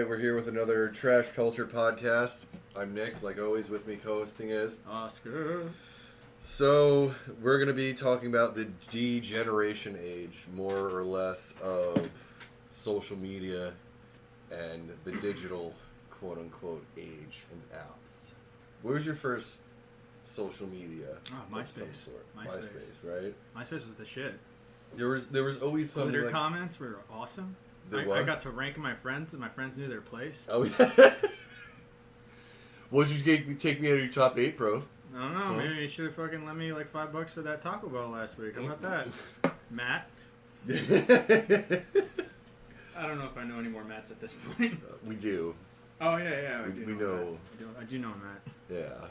right, we're here with another Trash Culture podcast. I'm Nick, like always. With me co-hosting is Oscar. So we're going to be talking about the degeneration age, more or less, of social media and the digital quote-unquote age and apps. What was your first social media? Oh, MySpace. Of some sort? MySpace, right? MySpace was the shit. There was always something Glitter like... comments were awesome. I got to rank my friends, and my friends knew their place. Oh, yeah. What did you take me out of your top 8, bro? I don't know. Maybe you should have fucking lent me like $5 for that Taco Bell last week. How about that, Matt? I don't know if I know any more Matts at this point. We do. Oh yeah, we know. I do know Matt. Yeah.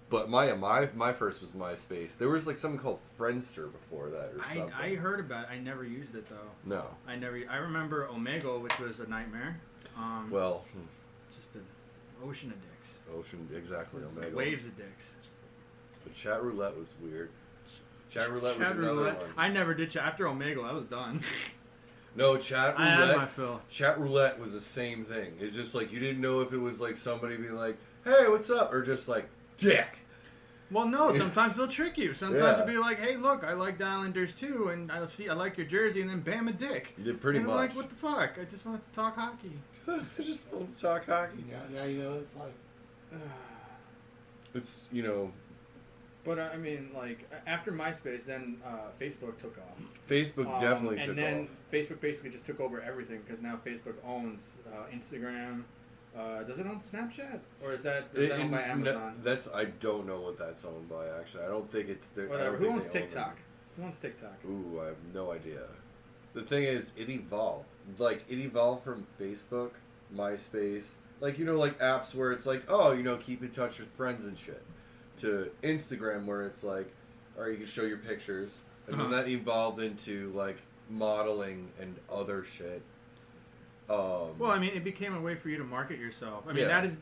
But my first was MySpace. There was like something called Friendster before that or something. I heard about it. I never used it though. No. I remember Omegle, which was a nightmare. Just an ocean of dicks. Exactly. Omegle. Waves of dicks. The chat roulette was weird. Chat roulette was another one. I never did chat after Omegle. I was done. No, chat roulette. I had my fill. Chat roulette was the same thing. It's just like you didn't know if it was like somebody being like, "Hey, what's up?" or just like, "Dick." Well, no. Sometimes they'll trick you. Sometimes it'll be like, "Hey, look, I like the Islanders too, and I like your jersey," and then bam, a dick. Yeah, pretty much. Like, what the fuck? I just wanted to talk hockey. I just want to talk hockey. Now you know it's like. It's, you know. But I mean, like after MySpace, then Facebook took off. Facebook definitely took off. And then Facebook basically just took over everything because now Facebook owns Instagram. Does it own Snapchat, or is that owned by Amazon? I don't know what that's owned by. Actually, I don't think it's. Whatever. Who owns TikTok? Who owns TikTok? Ooh, I have no idea. The thing is, it evolved. Like it evolved from Facebook, MySpace, like like apps where it's like, oh, keep in touch with friends and shit, to Instagram where it's like, all right, you can show your pictures, and then that evolved into like modeling and other shit. Well, I mean, it became a way for you to market yourself. I mean, that is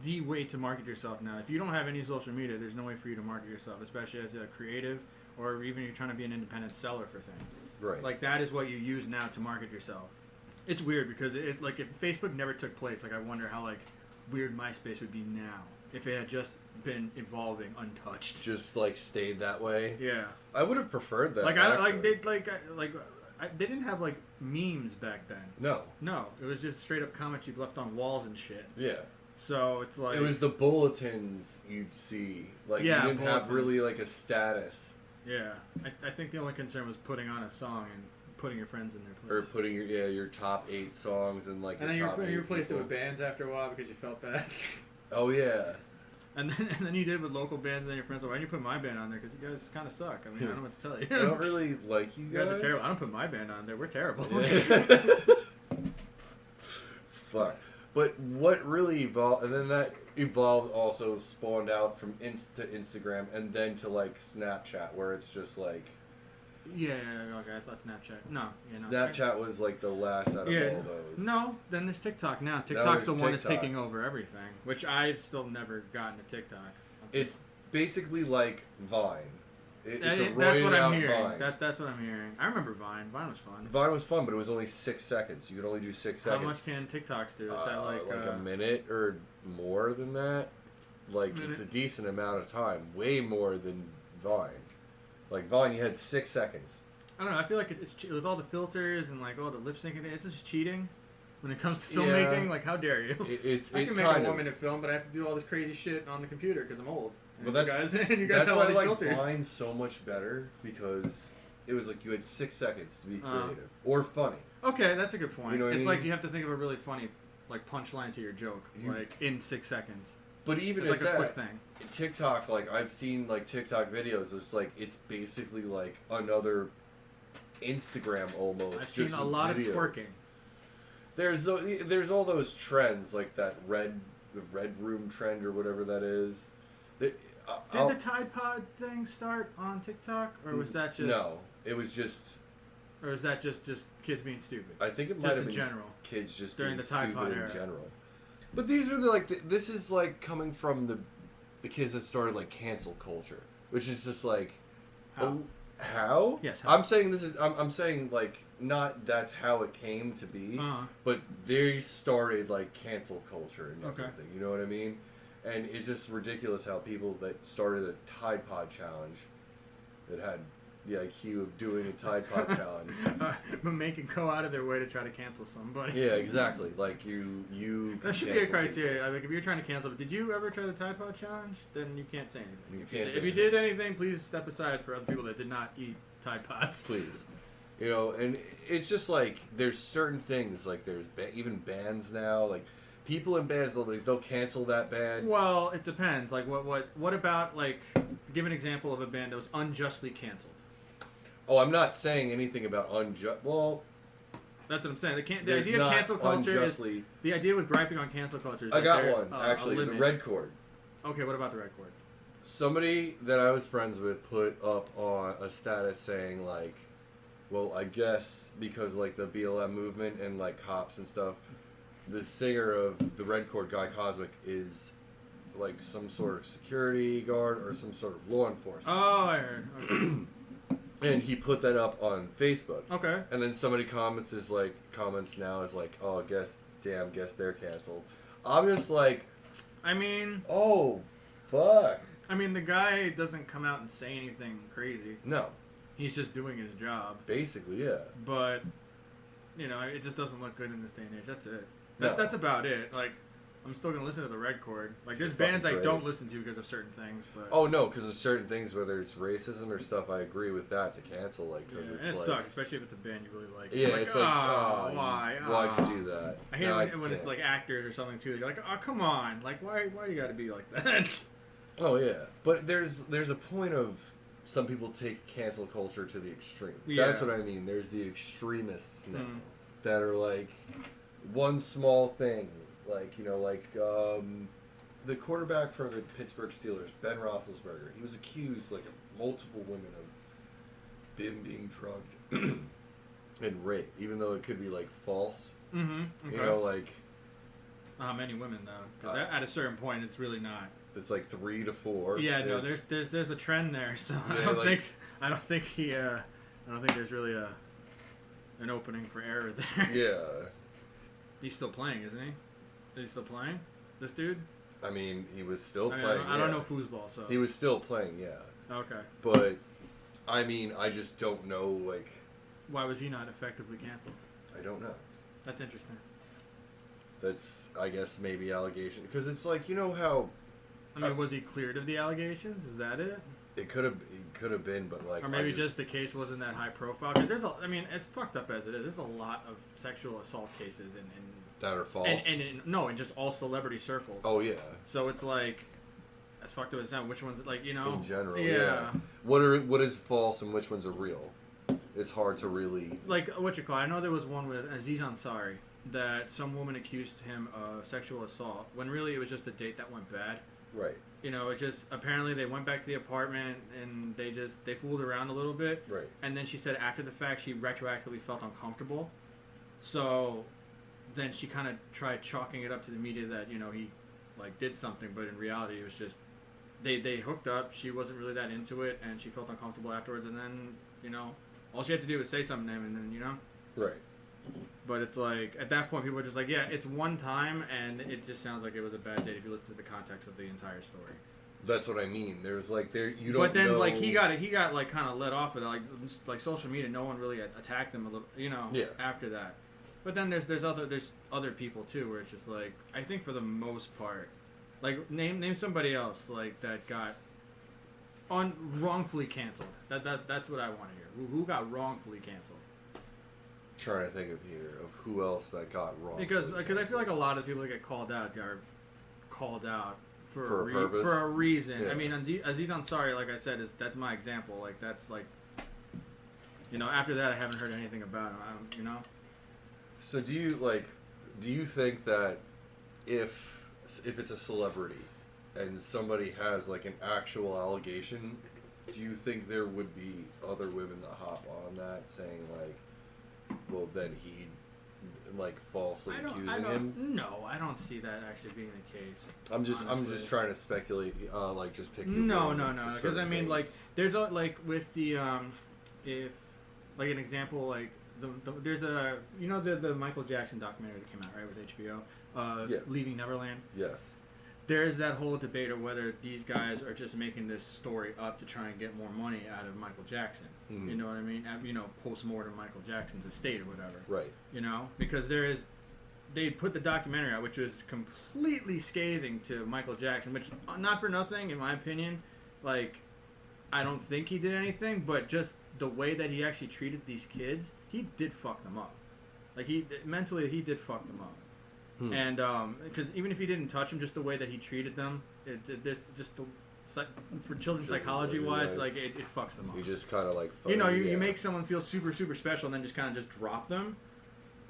the way to market yourself now. If you don't have any social media, there's no way for you to market yourself, especially as a creative, or even you're trying to be an independent seller for things. Right. Like that is what you use now to market yourself. It's weird because if Facebook never took place, like I wonder how like weird MySpace would be now if it had just been evolving untouched. Just like stayed that way. Yeah. I would have preferred that. They didn't have like memes back then. No, it was just straight up comments you left on walls and shit. Yeah. So it's like it was the bulletins you'd see. Like you didn't have really like a status. Yeah, I think the only concern was putting on a song and putting your friends in their place. Or putting your top 8 songs and like. And then you replaced it with bands after a while because you felt bad. Oh yeah. And then you did it with local bands, and then your friends were like, why didn't you put my band on there? Because you guys kind of suck. I mean, I don't know what to tell you. I don't really like you guys. You guys are terrible. I don't put my band on there. We're terrible. Yeah. Fuck. But what really evolved, and then that evolved also spawned out from to Instagram, and then to like Snapchat, where it's just like. Yeah, okay, I thought Snapchat. No. Snapchat was like the last out of all those. No, then there's TikTok now. TikTok's the one that's taking over everything, which I've still never gotten to TikTok. It's basically like Vine. It's a that's what I'm hearing. Vine. That's what I'm hearing. I remember Vine. Vine was fun. Vine was fun, but it was only 6 seconds. You could only do 6 seconds. How much can TikToks do? Is that like a minute or more than that? Like, it's a decent amount of time. Way more than Vine. Like Vine, you had 6 seconds. I don't know. I feel like it's with all the filters and like all the lip syncing. It's just cheating when it comes to filmmaking. Yeah, like, how dare you? I can make a woman to film, but I have to do all this crazy shit on the computer because I'm old. Well, you guys have all these filters. That's why Vine so much better, because it was like you had 6 seconds to be creative or funny. Okay, that's a good point. You know what I mean? Like you have to think of a really funny like punchline to your joke, like in 6 seconds. But even it's at like that, a quick thing. TikTok, like I've seen like TikTok videos. It's like it's basically like another Instagram almost. I've seen a lot of twerking. There's all those trends like the red room trend or whatever that is. Did the Tide Pod thing start on TikTok, or was that just? No, it was just. Or is that just kids being stupid? I think it might have been general. Kids just during being the Tide Pod stupid era. In general. But these are this is like coming from the kids that started like cancel culture, which is just like, How? Yes. How? I'm saying this is. I'm saying like not that's how it came to be, but they started like cancel culture and everything. You know what I mean? And it's just ridiculous how people that started a Tide Pod challenge that had the IQ of doing a Tide Pod challenge, but go out of their way to try to cancel somebody. Yeah, exactly. Like you. That should be a criteria. Like if you're trying to cancel, did you ever try the Tide Pod challenge? Then you can't say anything. If you did anything, please step aside for other people that did not eat Tide Pods. Please. You know, and it's just like there's certain things like there's even bands now like. People in bands, they'll cancel that band. Well, it depends. Like, what about, like, give an example of a band that was unjustly canceled. Oh, I'm not saying anything about unjust. Well, that's what I'm saying. The idea of cancel culture is the idea with griping on cancel culture. Is I got one actually. The Red Chord. Okay, what about the Red Chord? Somebody that I was friends with put up on a status saying like, well, I guess because like the BLM movement and like cops and stuff. The singer of the Red Chord, Guy Cosmic, is like some sort of security guard or some sort of law enforcement. Oh, I heard. Okay. And he put that up on Facebook. Okay. And then somebody comments now is like, oh, guess they're canceled. I'm just like, I mean, oh, fuck. I mean, the guy doesn't come out and say anything crazy. No. He's just doing his job. Basically, yeah. But, you know, it just doesn't look good in this day and age. That's it. No. That's about it. Like, I'm still gonna listen to the Red Chord. Like, there's bands I don't listen to because of certain things, but oh no, because of certain things, whether it's racism or stuff, I agree with that to cancel. Like, yeah, it's and it like, sucks, especially if it's a band you really like. Yeah, like, it's like, oh, why? Why'd you do that? I hate it when it's like actors or something too. They're like, oh, come on, like, why do you got to be like that? Oh yeah, but there's a point of some people take cancel culture to the extreme. Yeah. That's what I mean. There's the extremists now that are like one small thing. Like, you know, like the quarterback for the Pittsburgh Steelers, Ben Roethlisberger, he was accused, like, of multiple women of him being drugged and raped, even though it could be, like, false. Mm-hmm. Okay. You know, like... How many women, though? Because at a certain point, it's really not. It's, like, 3 to 4. Yeah, no, there's a trend there, so yeah, I don't think there's really an opening for error there. Yeah. He's still playing, isn't he? Is he still playing? This dude? I mean, he was still playing. I don't know foosball, so... He was still playing, yeah. Okay. But, I mean, I just don't know, like... Why was he not effectively canceled? I don't know. That's interesting. That's, I guess, maybe allegation. Because it's like, you know how... I mean, was he cleared of the allegations? Is that it? It could have been, but like... Or maybe just the case wasn't that high profile. Because I mean, it's fucked up as it is. There's a lot of sexual assault cases in that are false. And in just all celebrity circles. Oh, yeah. So it's like, as fucked up as that, which one's, like, you know... In general, yeah. What is false and which ones are real? It's hard to really... Like, I know there was one with Aziz Ansari that some woman accused him of sexual assault, when really it was just a date that went bad. Right. You know, it's just, apparently they went back to the apartment and they fooled around a little bit. Right. And then she said after the fact she retroactively felt uncomfortable. So then she kind of tried chalking it up to the media that, you know, he, like, did something, but in reality it was just, they hooked up, she wasn't really that into it, and she felt uncomfortable afterwards, and then, you know, all she had to do was say something to him, and then, you know? Right. But it's like, at that point, people are just like, yeah, it's one time, and it just sounds like it was a bad date if you listen to the context of the entire story. That's what I mean. There's like, you don't. But then, know... like, he got like kind of let off with that. Like social media, no one really attacked him a little, you know. Yeah. After that, but then there's other people too, where it's just like, I think for the most part, like name somebody else like that got wrongfully canceled. That's what I want to hear. Who got wrongfully canceled? Trying to think of who else that got wrong. Because I feel like a lot of people that get called out are called out for a reason. Yeah. I mean, Aziz Ansari, like I said, that's my example. Like, that's like, you know, after that I haven't heard anything about him. You know. So do you think that if it's a celebrity and somebody has like an actual allegation, do you think there would be other women that hop on that saying like, well, then he like falsely accusing him. No, I don't see that actually being the case. I'm just trying to speculate, like just pick. No, because I mean, like, there's a, like with the if like an example, like there's a the Michael Jackson documentary that came out, right, with HBO, Leaving Neverland. Yes. There's that whole debate of whether these guys are just making this story up to try and get more money out of Michael Jackson. Mm-hmm. You know what I mean? Post-mortem Michael Jackson's estate or whatever. Right. Because they put the documentary out, which was completely scathing to Michael Jackson, which, not for nothing, in my opinion, like, I don't think he did anything, but just the way that he actually treated these kids, he did fuck them up. Like, mentally, he did fuck them up. And because even if he didn't touch them, just the way that he treated them, it's just for children's psychology wise, like it fucks them up. You just kind of like you make someone feel super super special, and then just kind of just drop them.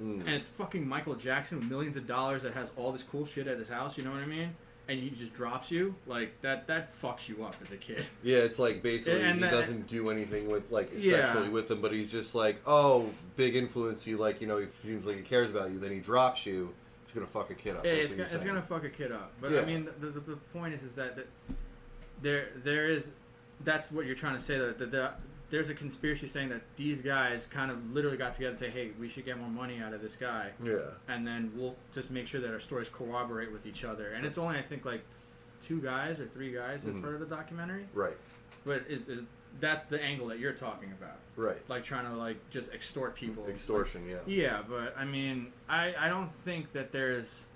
And it's fucking Michael Jackson with millions of dollars that has all this cool shit at his house. You know what I mean? And he just drops you like that. That fucks you up as a kid. Yeah, it's like basically he doesn't do anything with sexually with them, but he's just like, oh, big influence. He he seems like he cares about you. Then he drops you. It's gonna fuck a kid up. Yeah, it's gonna fuck a kid up. But I mean, the point is that there is, that's what you're trying to say, that there's a conspiracy saying that these guys kind of literally got together and say, hey, we should get more money out of this guy. Yeah. And then we'll just make sure that our stories corroborate with each other. And it's only, I think, like 2 guys or 3 guys that's part of the documentary. Right. But is that's the angle that you're talking about. Right. Like trying to like just extort people. Extortion, Yeah, but I mean, I don't think that there's,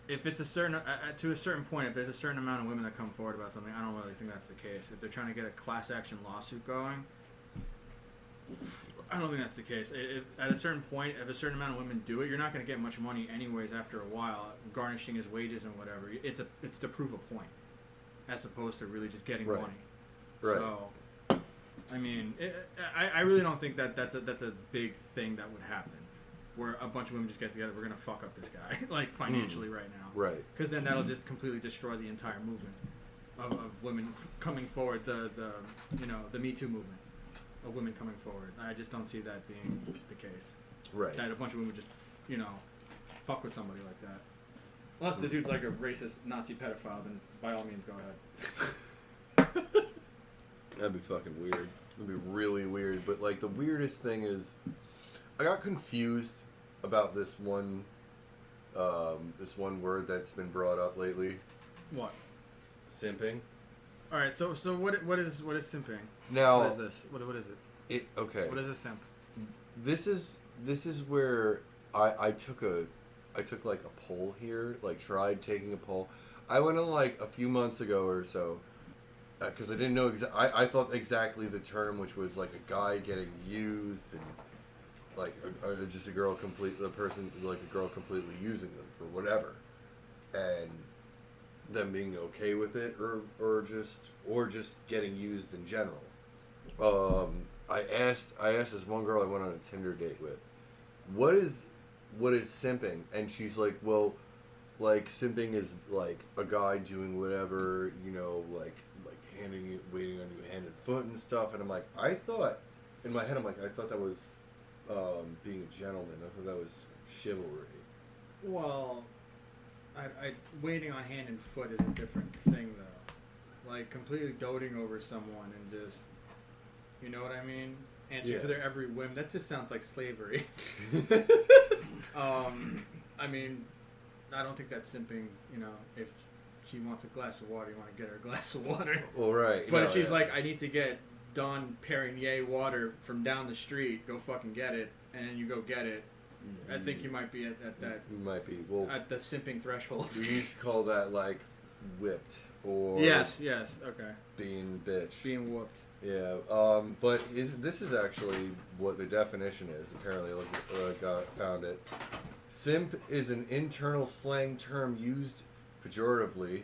if it's a certain, to a certain point, if there's a certain amount of women that come forward about something, I don't really think that's the case. If they're trying to get a class action lawsuit going, I don't think that's the case. At a certain point, if a certain amount of women do it, you're not going to get much money anyways after a while, garnishing his wages and whatever. It's to prove a point, as opposed to really just getting money. Right. So, I mean, I really don't think that's a big thing that would happen, where a bunch of women just get together. We're gonna fuck up this guy, like financially right now. Right. Because then that'll just completely destroy the entire movement of women coming forward. The Me Too movement of women coming forward. I just don't see that being the case. Right. That a bunch of women would just fuck with somebody like that. Unless the dude's like a racist Nazi pedophile, then by all means go ahead. That'd be fucking weird. It'd be really weird. But like the weirdest thing is, I got confused about this one word that's been brought up lately. What? Simping. All right. So what is simping? Now what is this? What is it? Okay. What is a simp? This is where I took like a poll here. Like tried taking a poll. I went on like a few months ago or so. Because I didn't know I thought exactly the term, which was like a guy getting used and like just a girl completely using them for whatever, and them being okay with it, or just getting used in general. I asked this one girl I went on a Tinder date with, what is simping, and she's like, well, like simping is like a guy doing whatever, like waiting on you hand and foot and stuff. And I'm like, I thought that was being a gentleman. I thought that was chivalry. Well, I waiting on hand and foot is a different thing though. Like completely doting over someone and just, you know what I mean? Answering to their every whim. That just sounds like slavery. I mean, I don't think that's simping. If she wants a glass of water, you want to get her a glass of water. Well, right. But if she's like, I need to get Don Perignon water from down the street, go fucking get it, and then you go get it, I think you might be at that. You might be. Well, at the simping threshold. We used to call that like whipped or. Yes. Okay. Being bitch. Being whooped. Yeah. But this is actually what the definition is. Apparently, found it. Simp is an internal slang term used pejoratively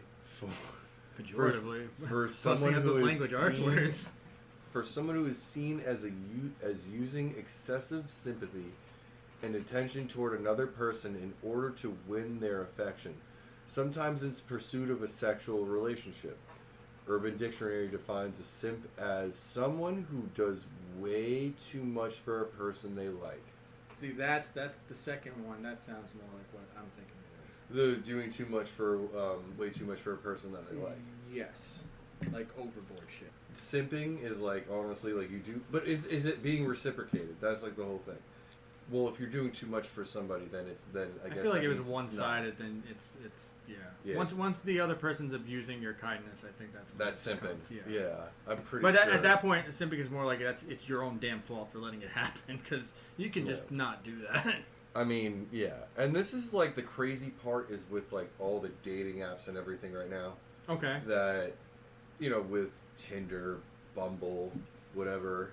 for someone who is seen as using excessive sympathy and attention toward another person in order to win their affection, sometimes in pursuit of a sexual relationship. Urban Dictionary defines a simp as someone who does way too much for a person they like. See, that's the second one. That sounds more like what I'm thinking it is. The doing too much for way too much for a person that they like. Yes, like overboard shit. Simping is like honestly like you do, but is it being reciprocated? That's like the whole thing. Well, if you're doing too much for somebody, then I guess I feel like it was one-sided. Then it's yeah. Once the other person's abusing your kindness, I think that's simping. Yeah, I'm pretty. But sure. at that point, simping is more like it's your own damn fault for letting it happen because you can just not do that. I mean, yeah, and this is like the crazy part is with like all the dating apps and everything right now. Okay. That, with Tinder, Bumble, whatever.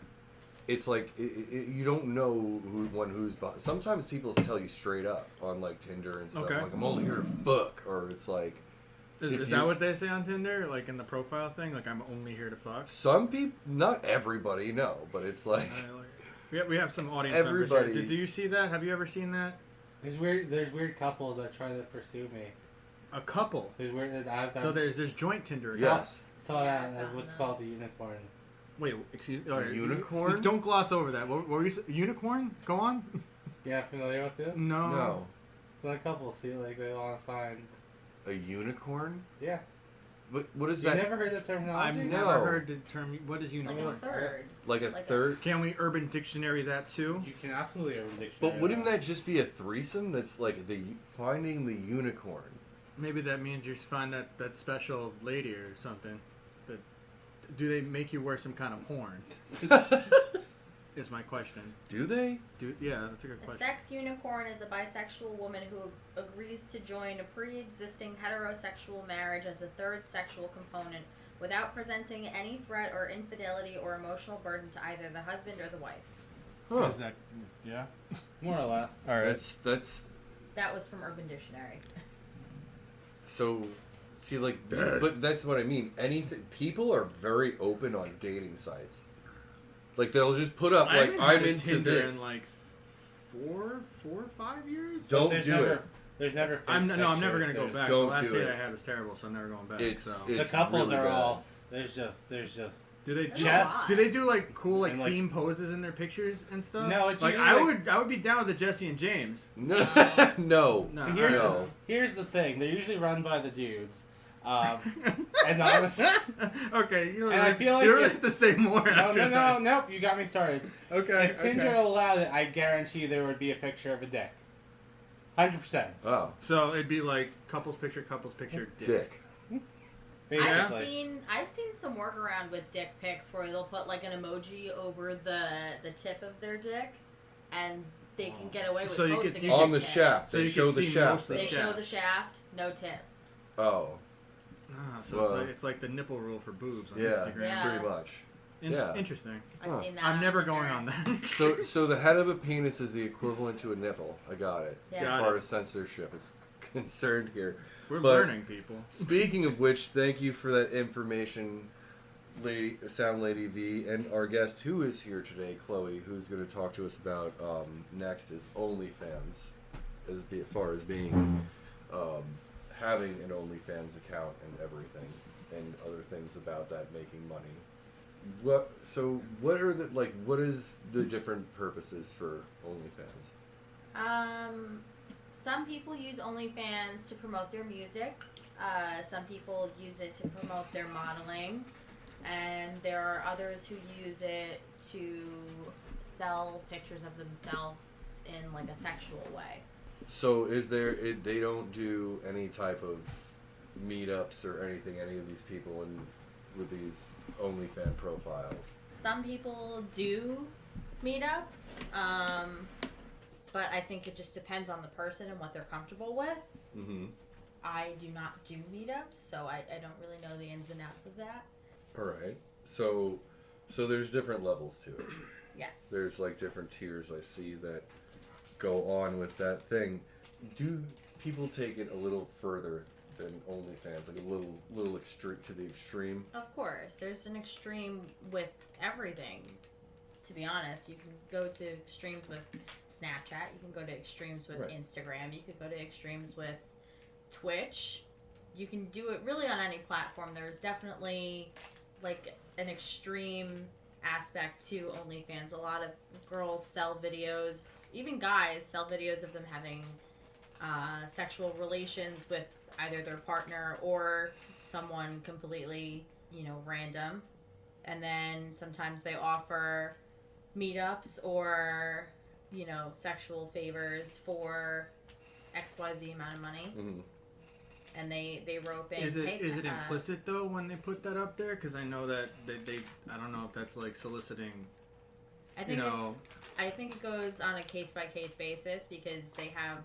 It's like you don't know who's behind. Sometimes people tell you straight up on like Tinder and stuff. Okay. Like I'm only here to fuck, or it's like. Is that what they say on Tinder? Like in the profile thing, like I'm only here to fuck. Some people, not everybody, no, but it's like. We have some audience members here. Do you see that? Have you ever seen that? There's weird couples that try to pursue me. A couple. So there's joint Tinder. Yes. Saw that as what's called the unicorn. Wait, excuse me. A unicorn? Don't gloss over that. What were you saying? Unicorn? Go on. Yeah, familiar with it? No. So a couple see like they want to find a unicorn. Yeah. What is that? You never heard the terminology? I've never heard the term. What is unicorn? Like a third. Can we Urban Dictionary that too? You can absolutely Urban Dictionary. But wouldn't that just be a threesome? That's like finding the unicorn. Maybe that means you find that special lady or something. But do they make you wear some kind of horn? Is my question. Do they? Yeah, that's a good question. A sex unicorn is a bisexual woman who agrees to join a pre-existing heterosexual marriage as a third sexual component without presenting any threat or infidelity or emotional burden to either the husband or the wife. Huh. Is that, yeah? More or less. All right. That's. That was from Urban Dictionary. So, see, like, but that's what I mean. People are very open on dating sites. Like they'll just put up like I'm into Tinder this. In like 4 or 5 years. Don't do it. There's never. I'm never gonna go back. Don't the last do date it. I had was terrible, so I'm never going back. It's the couples really are all. There's just. Do they do like cool like theme poses in their pictures and stuff? No, it's like I would be down with the Jesse and James. No. So here's the thing. They're usually run by the dudes. And honestly, okay, and I feel like you don't have to say more. Nope. You got me started. Okay. If Tinder allowed it, I guarantee there would be a picture of a dick. 100%. Oh. So it'd be like couples picture, dick. Basically. I've seen some workaround with dick pics where they'll put like an emoji over the tip of their dick, and they can get away with posting it on the shaft. So they show the shaft. They show the shaft, no tip. Oh. So it's like the nipple rule for boobs on Instagram. Yeah. Pretty much. Interesting. I've seen that. I'm never going on that. So the head of a penis is the equivalent to a nipple. I got it. Yeah. As far as censorship is concerned here. We're learning, people. Speaking of which, thank you for that information, Sound Lady V, and our guest who is here today, Chloe, who's going to talk to us about next is OnlyFans, as far as being having an OnlyFans account and everything, and other things about that making money. What is the different purposes for OnlyFans? Some people use OnlyFans to promote their music. Some people use it to promote their modeling, and there are others who use it to sell pictures of themselves in like a sexual way. So they don't do any type of meetups or anything, any of these people with these OnlyFans profiles? Some people do meetups, but I think it just depends on the person and what they're comfortable with. Mm-hmm. I do not do meetups, so I don't really know the ins and outs of that. All right. So there's different levels to it. Yes. There's like different tiers I see that go on with that thing. Do people take it a little further than OnlyFans, like a little extreme to the extreme? Of course, there's an extreme with everything. To be honest, you can go to extremes with Snapchat. You can go to extremes with Instagram. You could go to extremes with Twitch. You can do it really on any platform. There's definitely like an extreme aspect to OnlyFans. A lot of girls sell videos even guys sell videos of them having sexual relations with either their partner or someone completely, random. And then sometimes they offer meetups or, sexual favors for XYZ amount of money. Mm-hmm. And they rope in. Is it implicit though when they put that up there? Because I know that they I don't know if that's like soliciting. I think it goes on a case by case basis because they have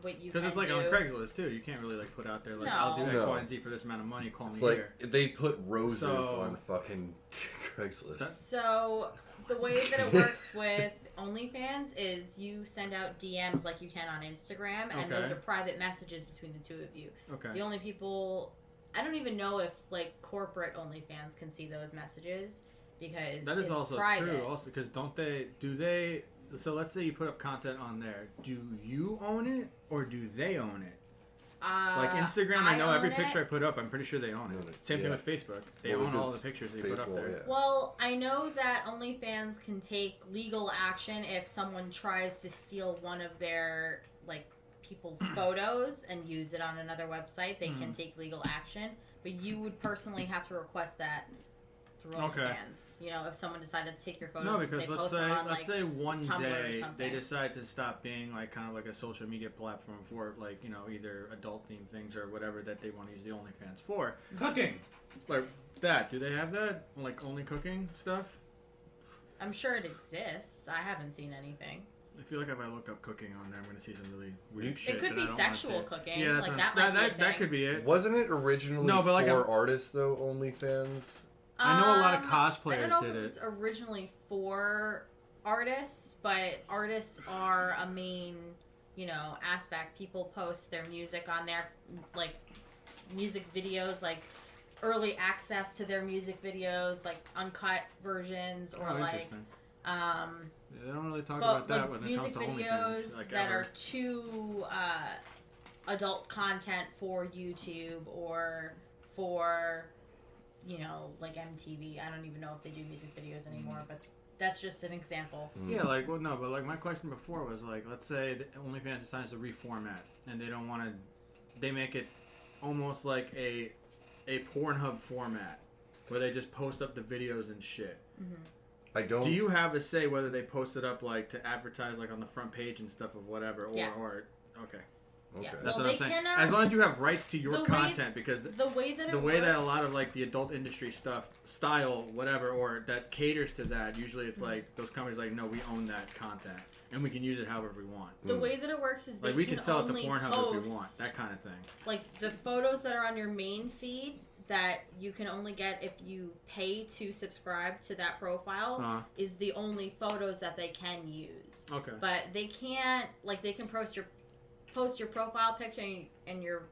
what you. Because it's like on Craigslist too. You can't really like put out there like I'll do X, Y, and Z for this amount of money. Call me here. They put roses on fucking Craigslist. So the way that it works with OnlyFans is you send out DMs like you can on Instagram, and those are private messages between the two of you. Okay. The only people, I don't even know if like corporate OnlyFans can see those messages because that is it's also private. True. Also, because do they? So let's say you put up content on there. Do you own it or do they own it? Like Instagram, I know every picture I put up, I'm pretty sure they own it. Same thing with Facebook. They own all the pictures they put up there. Yeah. Well, I know that OnlyFans can take legal action if someone tries to steal one of their people's photos and use it on another website. They can take legal action, but you would personally have to request that through OnlyFans. If someone decided to take your photos. No, because let's say one Tumblr day they decide to stop being kind of like a social media platform for either adult themed things or whatever that they want to use the OnlyFans for. Cooking, like that. Do they have that only cooking stuff? I'm sure it exists. I haven't seen anything. I feel like if I look up cooking on there, I'm going to see some really weird shit. It could be sexual cooking. Yeah, that could be it. Wasn't it originally for artists though? OnlyFans. I know a lot of cosplayers I don't know did if it was originally for artists, but artists are a main, aspect. People post their music on there, like music videos, like early access to their music videos, like uncut versions, or they don't really talk about that when it comes to OnlyFans. Music videos that are too adult content for YouTube or for MTV. I don't even know if they do music videos anymore, but that's just an example. Yeah, but my question before was let's say the OnlyFans decides to reformat and they don't want to, they make it almost like a Pornhub format where they just post up the videos and shit. Mm-hmm. Do you have a say whether they post it up to advertise on the front page and stuff of whatever, or yes. Okay. Yeah. That's what I'm saying. As long as you have rights to your content, because the way that a lot of the adult industry style, whatever, or that caters to that, usually it's those companies no, we own that content and we can use it however we want. The way that it works is we can sell it to Pornhub if we want, that kind of thing. The photos that are on your main feed that you can only get if you pay to subscribe to that profile is the only photos that they can use. Okay. But they can't they can post your profile picture and your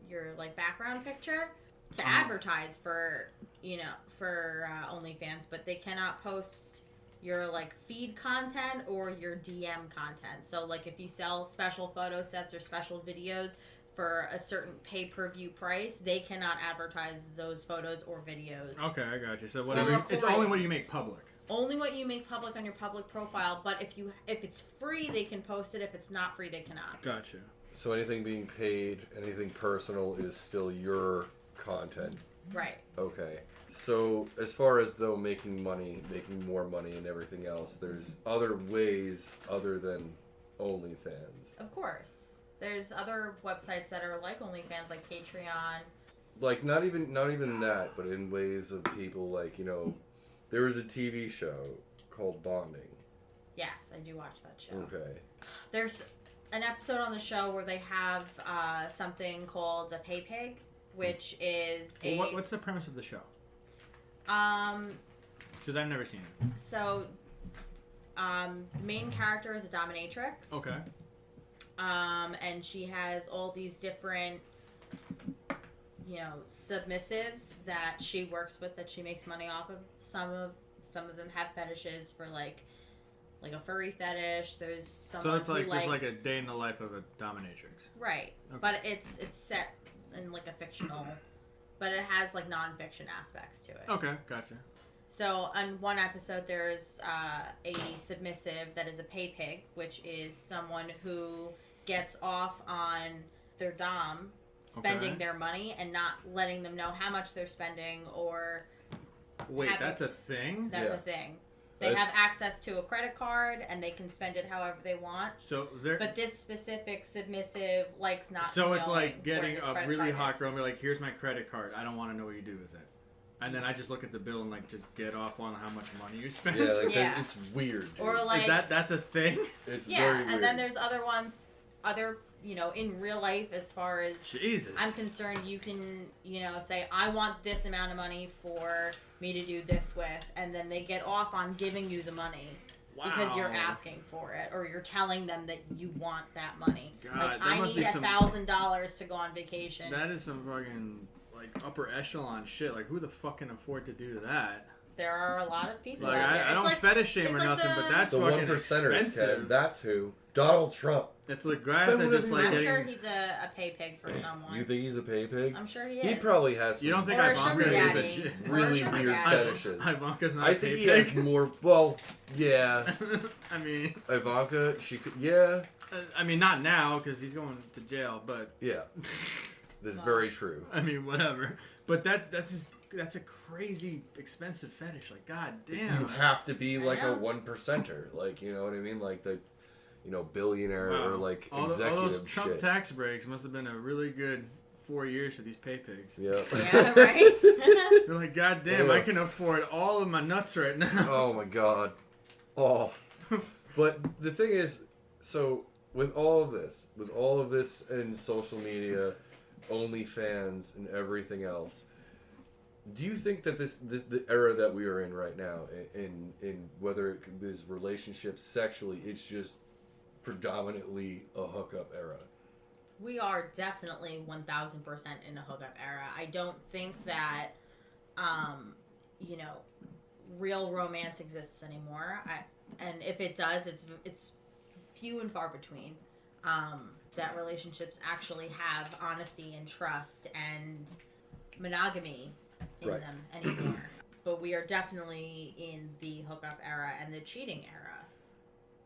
background picture to advertise for OnlyFans, but they cannot post your feed content or your DM content. So if you sell special photo sets or special videos for a certain pay-per-view price, they cannot advertise those photos or videos. Okay, I got you. So whatever, it's only what you make public. Only what you make public on your public profile, but if it's free, they can post it. If it's not free, they cannot. Gotcha. So anything being paid, anything personal is still your content. Right. Okay. So as far as making more money and everything else, there's other ways other than OnlyFans. Of course. There's other websites that are like OnlyFans, like Patreon. Not even that, but in ways of people there was a TV show called Bonding. Yes, I do watch that show. Okay. There's an episode on the show where they have something called a pay pig, which is what's the premise of the show? Because I've never seen it. So, the main character is a dominatrix. Okay. And she has all these different, submissives that she works with that she makes money off of. Some of them have fetishes for like a furry fetish. There's someone so it's just a day in the life of a dominatrix. Right. Okay. But it's set in a fictional, but it has non-fiction aspects to it. Okay, gotcha. So on one episode, there's a submissive that is a pay pig, which is someone who gets off on their dom spending their money and not letting them know how much they're spending or... Wait, that's a thing? That's a thing. They have access to a credit card and they can spend it however they want. So but this specific submissive likes not. So it's like getting a really hot girl and be like, "Here's my credit card. I don't want to know what you do with it." And then I just look at the bill and like just get off on how much money you spent. Yeah, it's weird. Dude. Or like that's a thing. It's very weird. And then there's other ones, in real life, as far as I'm concerned, you can say I want this amount of money for me to do this with, and then they get off on giving you the money because you're asking for it, or you're telling them that you want that money. God, like I need $1,000 to go on vacation. That is some fucking like upper echelon shit. Like who the fuck can afford to do that? There are a lot of people like, out there. I don't fetish shame or nothing, but that's the fucking 1%ers, expensive. Ken. That's who. Donald Trump. It's like guys that just like I'm getting... sure he's a pay pig for someone. You think he's a pay pig? I'm sure he is. He probably has some You don't think Ivanka is a really weird fetishes. Ivanka's not I a think pay he pig. has more... Well, yeah. I mean... Ivanka, she could... Yeah. I mean, not now, because he's going to jail, but... Yeah. That's very true. I mean, whatever. But that's a crazy expensive fetish. Like, god damn. You have to be like a 1%er. Like, you know what I mean? Like the, billionaire or like executive all those Trump shit. tax breaks must have been a really good 4 years for these pay pigs. Yeah. Yeah, right? They're like, god damn, I can afford all of my nuts right now. Oh my god. Oh. But the thing is, so with all of this and social media, OnlyFans and everything else, do you think that the era that we are in right now, in whether it is relationships, sexually, it's just predominantly a hookup era? We are definitely 1,000% in a hookup era. I don't think that, real romance exists anymore. And if it does, it's few and far between. That relationships actually have honesty and trust and monogamy in them anymore. But we are definitely in the hookup era and the cheating era.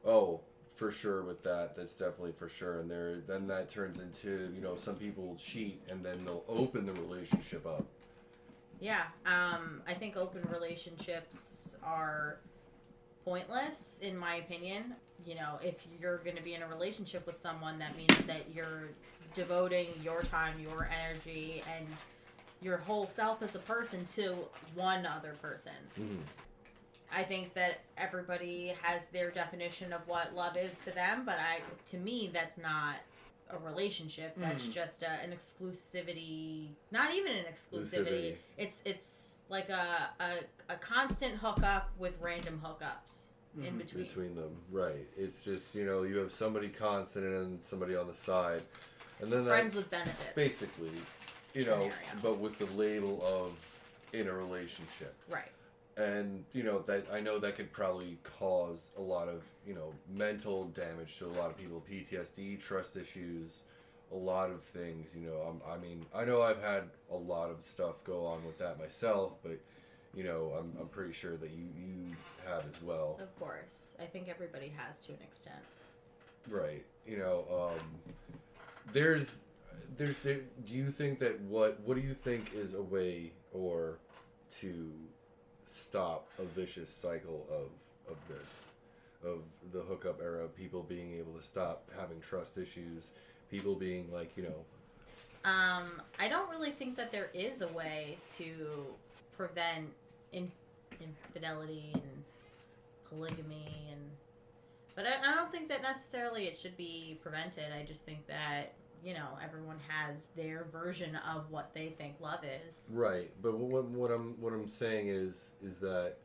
Oh, for sure with that. That's definitely for sure. And then that turns into, some people will cheat and then they'll open the relationship up. Yeah. I think open relationships are pointless, in my opinion. If you're going to be in a relationship with someone, that means that you're devoting your time, your energy, and your whole self as a person to one other person. Mm-hmm. I think that everybody has their definition of what love is to them, but to me, that's not a relationship. That's just an exclusivity. Not even an exclusivity. It's like a constant hookup with random hookups in between them. Right. It's just, you have somebody constant and somebody on the side, and then friends with benefits, basically. Scenario. But with the label of in a relationship. Right. And, that I know that could probably cause a lot of, mental damage to a lot of people, PTSD, trust issues, a lot of things, I know I've had a lot of stuff go on with that myself, but, I'm pretty sure that you have as well. Of course. I think everybody has to an extent. Right. Do you think that what do you think is a way or to stop a vicious cycle of the hookup era, people being able to stop having trust issues, people being like, I don't really think that there is a way to prevent infidelity and polygamy but I don't think that necessarily it should be prevented. I just think that everyone has their version of what they think love is. Right, but what I'm saying is that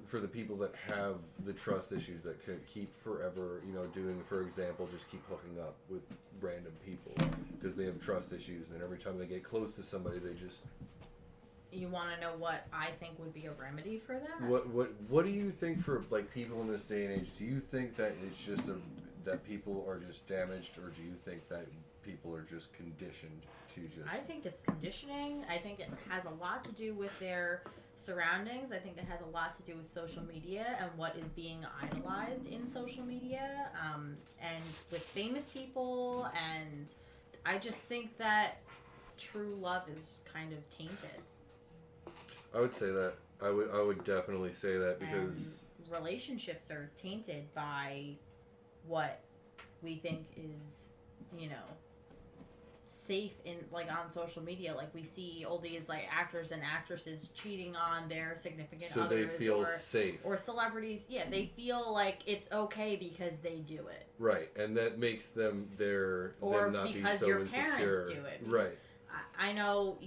for the people that have the trust issues that could keep forever, doing, for example, just keep hooking up with random people because they have trust issues, and every time they get close to somebody, they just. You want to know what I think would be a remedy for that? What do you think for like people in this day and age? Do you think that it's just that people are just damaged, or do you think that people are just conditioned to just... I think it's conditioning. I think it has a lot to do with their surroundings. I think it has a lot to do with social media and what is being idolized in social media, and with famous people. And I just think that true love is kind of tainted. I would say that. I would definitely say that because relationships are tainted by what we think is, safe in on social media. Like we see all these actors and actresses cheating on their significant so others, they feel safe, or celebrities. Yeah, they feel like it's okay because they do it. Right, and that makes them them not be so your insecure. Parents do it. Right. I know,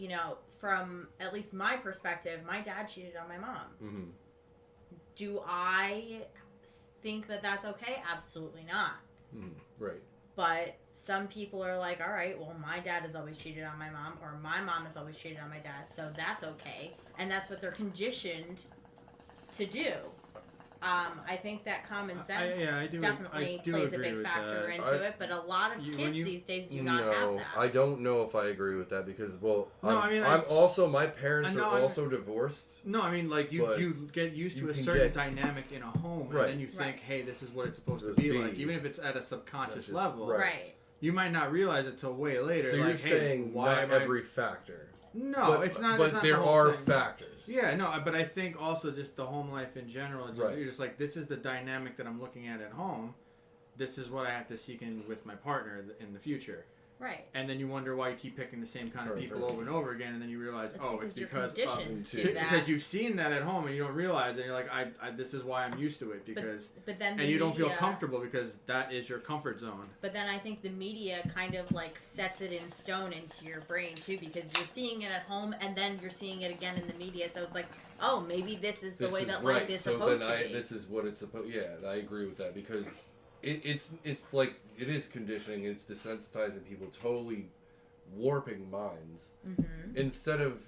from at least my perspective, my dad cheated on my mom. Mm-hmm. Do I think that that's okay? Absolutely not. Mm-hmm. Right. But some people are like, all right, well, my dad has always cheated on my mom, or my mom has always cheated on my dad, so that's okay. And that's what they're conditioned to do. I think that common sense definitely plays a big factor into it, but a lot of kids these days do not have that. I don't know if I agree with that because, my parents are also divorced. No, I mean, you get used to a certain dynamic in a home, and then you think, hey, this is what it's supposed to be like, even if it's at a subconscious level. Right. You might not realize it till way later. So you're saying not every factor. No, it's not. But there are factors. Yeah, no, but I think also just the home life in general. You're just like, this is the dynamic that I'm looking at home. This is what I have to seek in with my partner in the future. Right. And then you wonder why you keep picking the same kind of people over and over again, and then you realize, it's because you've seen that at home and you don't realize it. And you're like, this is why I'm used to it because. But then and you don't feel comfortable because that is your comfort zone. But then I think the media kind of sets it in stone into your brain too, because you're seeing it at home and then you're seeing it again in the media. So it's like, oh, maybe this is the way that life is supposed to be. This is what it's supposed. Yeah, I agree with that because. It's like it is conditioning. It's desensitizing people, totally warping minds. Mm-hmm. Instead of,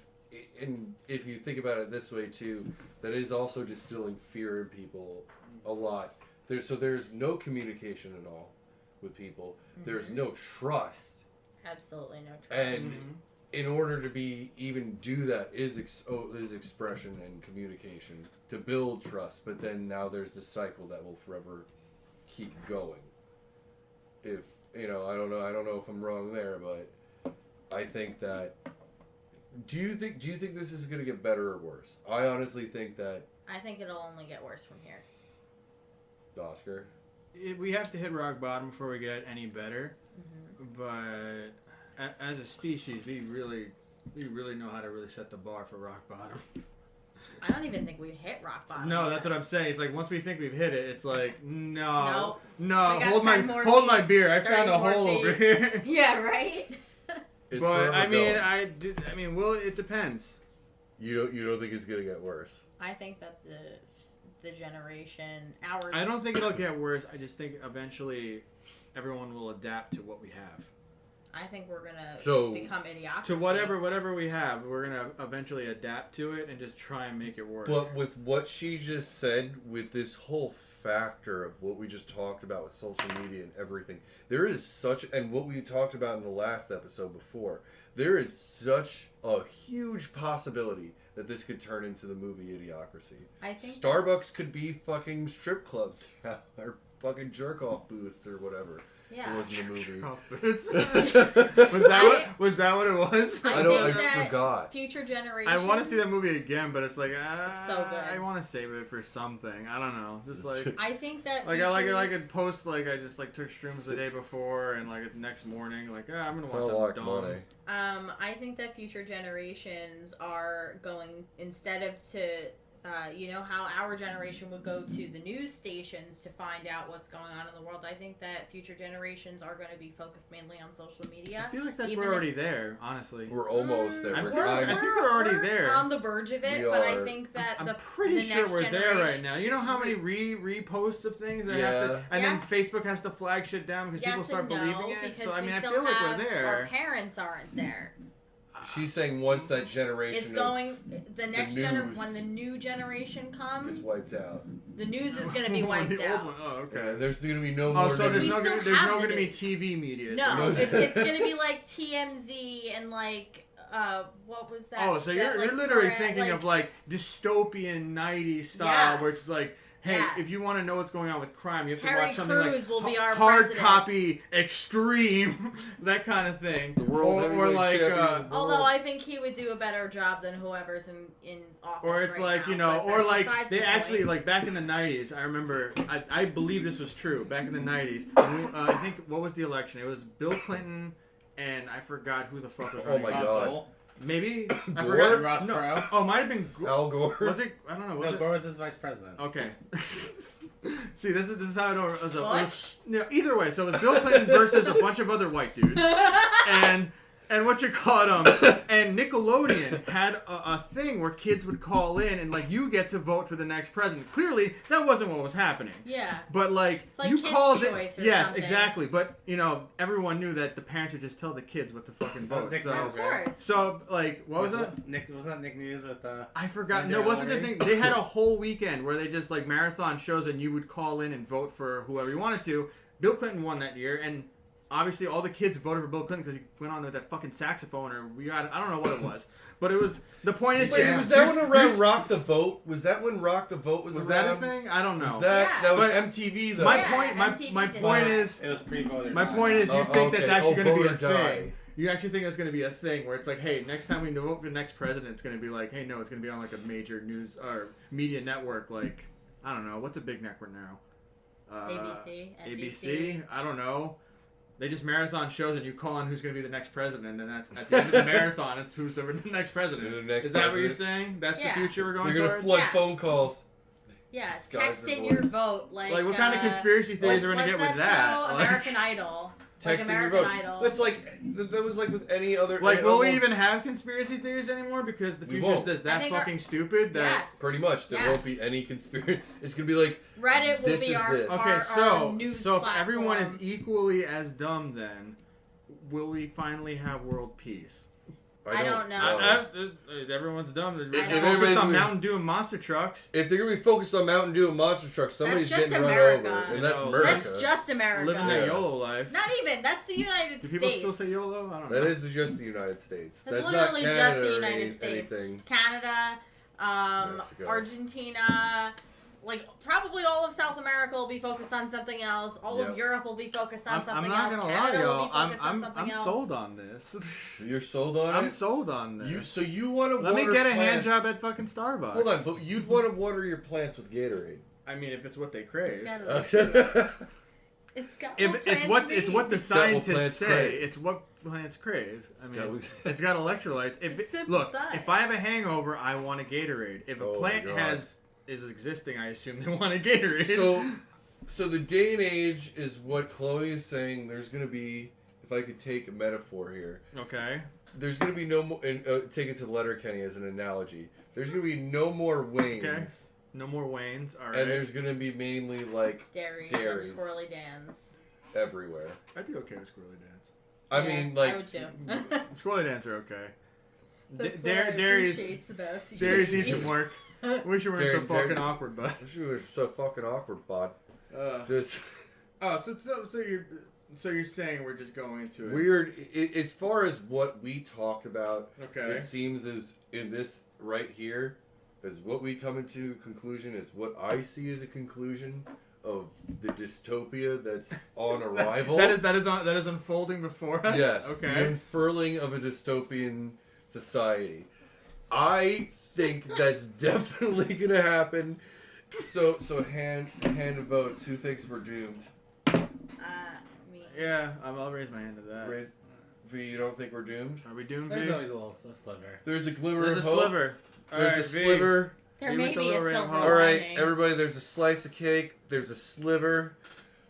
and if you think about it this way too, that is also distilling fear in people a lot. There's no communication at all with people. Mm-hmm. There's no trust. Absolutely no trust. And in order to do that is expression and communication to build trust. But then now there's this cycle that will forever keep going. If I don't know if I'm wrong there, but I think that do you think this is going to get better or worse? I honestly think it'll only get worse from here. Oscar, we have to hit rock bottom before we get any better. But as a species, we really know how to really set the bar for rock bottom. I don't even think we've hit rock bottom. No, yet. That's what I'm saying. It's like once we think we've hit it, it's like no. Hold my beer. I found a hole over here. Yeah, right. But it depends. You don't think it's gonna get worse? I think that the generation I don't think it'll get worse. I just think eventually everyone will adapt to what we have. I think we're gonna become idiocracy. To whatever we have, we're gonna eventually adapt to it and just try and make it work. But with what she just said, with this whole factor of what we just talked about with social media and everything, there is such, and what we talked about in the last episode before, there is such a huge possibility that this could turn into the movie Idiocracy. I think Starbucks could be fucking strip clubs or fucking jerk off booths or whatever. Yeah. It was in the movie. Was that what it was? I forgot. Future generations. I want to see that movie again, but it's like it's so good. I want to save it for something. I don't know. Just like I think that I could post I just took shrooms the day before and the next morning I'm gonna watch something dumb. I think that future generations are going, instead of to how our generation would go to the news stations to find out what's going on in the world. I think that future generations are going to be focused mainly on social media. I feel like we're already there, honestly. We're almost there. I think we're already there. On the verge of it, but I think that I'm pretty sure we're there right now. You know how many reposts of things that have to, and then Facebook has to flag shit down because people start believing it. So I feel like we're there. Our parents aren't there. She's saying once that generation, it's going the next when the new generation comes, gets wiped out. The news is going to be wiped out. Oh, okay. Yeah, there's going to be no more. Oh, so there's no going to be TV media. No, it's going to be like TMZ and what was that? Oh, so you're literally thinking of like dystopian 90s style, where it's like, hey, if you want to know what's going on with crime, you have to watch something Crews will be our hard president. copy, extreme, that kind of thing. The world or like, although I think he would do a better job than whoever's in office. Or it's right like, now, you know, or like they actually point. like back in the 90s. I remember, I believe this was true. Back in the 90s, I think what was the election? It was Bill Clinton and I forgot who the fuck was running. Oh my god. Maybe I Gore? forgot. Ross No. Perot? Oh, it might have been Al Gore. Was it? I don't know. Was No, it? Gore was his vice president. Okay. See, this is how it was. Bush? No, either way, so it was Bill Clinton versus a bunch of other white dudes, and what you call it, and Nickelodeon had a thing where kids would call in and like you get to vote for the next president. Clearly, that wasn't what was happening. Yeah. But like, It's like you Kids' called it. Choice or Yes, something. exactly. But you know, everyone knew that the parents would just tell the kids what to fucking That was vote. Nick So, News, right? Of course. so like, what was that? Nick, wasn't that Nick News with I forgot. Andrew No, it wasn't just Ellery? Nick. They had a whole weekend where they just like marathon shows, and you would call in and vote for whoever you wanted to. Bill Clinton won that year, and obviously all the kids voted for Bill Clinton because he went on with that fucking saxophone, or I don't know what it was, but it was the point is. Wait, was that when around Rock the Vote? Was that when Rock the Vote was Was around? that a thing? I don't know. Was that was But MTV though? My Yeah, point. MTV My did point that. is. It was pre-vote. My point is, you think that's actually going to be a vote or die. thing. You actually think that's going to be a thing where it's like, hey, next time we vote for the next president, it's going to be like, hey, no, it's going to be on like a major news or media network, like I don't know, what's a big network now? ABC, NBC. ABC. I don't know. They just marathon shows and you call on who's going to be the next president, and then that's at the end of the marathon, it's who's the next president. The next Is that what you're president. saying? That's Yeah. the future we're going They're gonna towards? flood Yes. phone calls. Yeah, Skies text the in your voice. vote. Like Like, what kind of conspiracy theories are we going to what's get with that? that? Show? Like- American Idol. Like Texting your American vote. Idol. That's like that was like with any other. Like, any will we almost- even have conspiracy theories anymore? Because the We future won't. is I that think fucking stupid that... Yes. Pretty much, there Yes. won't be any conspiracy. It's gonna be like Reddit will This be is our, this. Okay, our so news if platform. everyone is equally as dumb, then will we finally have world peace? I don't know. Everyone's dumb. They're don't know. focused Everybody's on gonna- Mountain Dew and monster trucks. If they're gonna be focused on Mountain Dew and monster trucks, somebody's just getting America. run over, and that's No, America. That's just America. Living their Yeah. YOLO life. Not even. That's the United Do States. people still say YOLO? I don't know. That is just the United States. That's not literally just Canada the or United States. anything. Canada, Mexico. Argentina, like probably all of South America will be focused on something else. All Yep. of Europe will be focused on I'm something not else. gonna Canada lie, will y'all. be focused on something I'm else. sold on this. You're sold on I'm it. sold on this. So you want to Let me get a hand job at fucking Starbucks. Hold on, but you'd want to water your plants with Gatorade. I mean, if it's what they crave. It's got Okay. It's got If what it's plants what need. what the It's got what scientists plants say, crave. it's what plants crave. I got mean, what- it's got electrolytes. It's Look, inside. if I have a hangover, I want a Gatorade. If a Oh my plant God. is existing, I assume they want a Gatorade. So the day and age is what Chloe is saying. There's going to be, if I could take a metaphor here, okay, there's going to be no more. Take it to Letterkenny as an analogy. There's going to be no more Waynes, Okay. no more Waynes. All right, and there's going to be mainly like Dairies dairies. and Squirrely Dans. everywhere. I'd be okay with Squirrely Dance. I Yeah, mean, like I would too. Squirrely Dance are okay. That's what I Dairies appreciate about Dairies you. need some work. Wish you weren't so Dairy- fucking dairy- awkward, bud. you were so fucking awkward, bud. Just So you're saying we're just going to it? weird. As far as what we talked about, Okay. it seems as in this right here, is what we come into conclusion is what I see as a conclusion of the dystopia that's on arrival. that is unfolding before us. Yes, the Okay. unfurling of a dystopian society. I think that's definitely gonna happen. So hand of votes. Who thinks we're doomed? Me. Yeah, I'll raise my hand to that. V, you don't think we're doomed? Are we doomed? There's V? always a sliver. There's a glimmer There's a of hope. sliver. There's Alright, a V. sliver. There You may with the be a little red silver heart. All right, lining. everybody. There's a slice of cake. There's a sliver.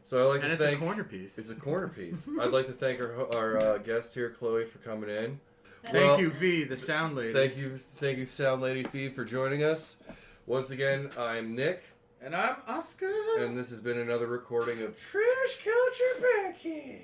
So I like And to it's thank. a corner piece. It's a corner piece. I'd like to thank our guest here, Chloe, for coming in. Thank Well, you, V, the sound lady. Thank you, Sound Lady Fee, for joining us. Once again, I'm Nick, And I'm Oscar. and this has been another recording of Trash Culture Package.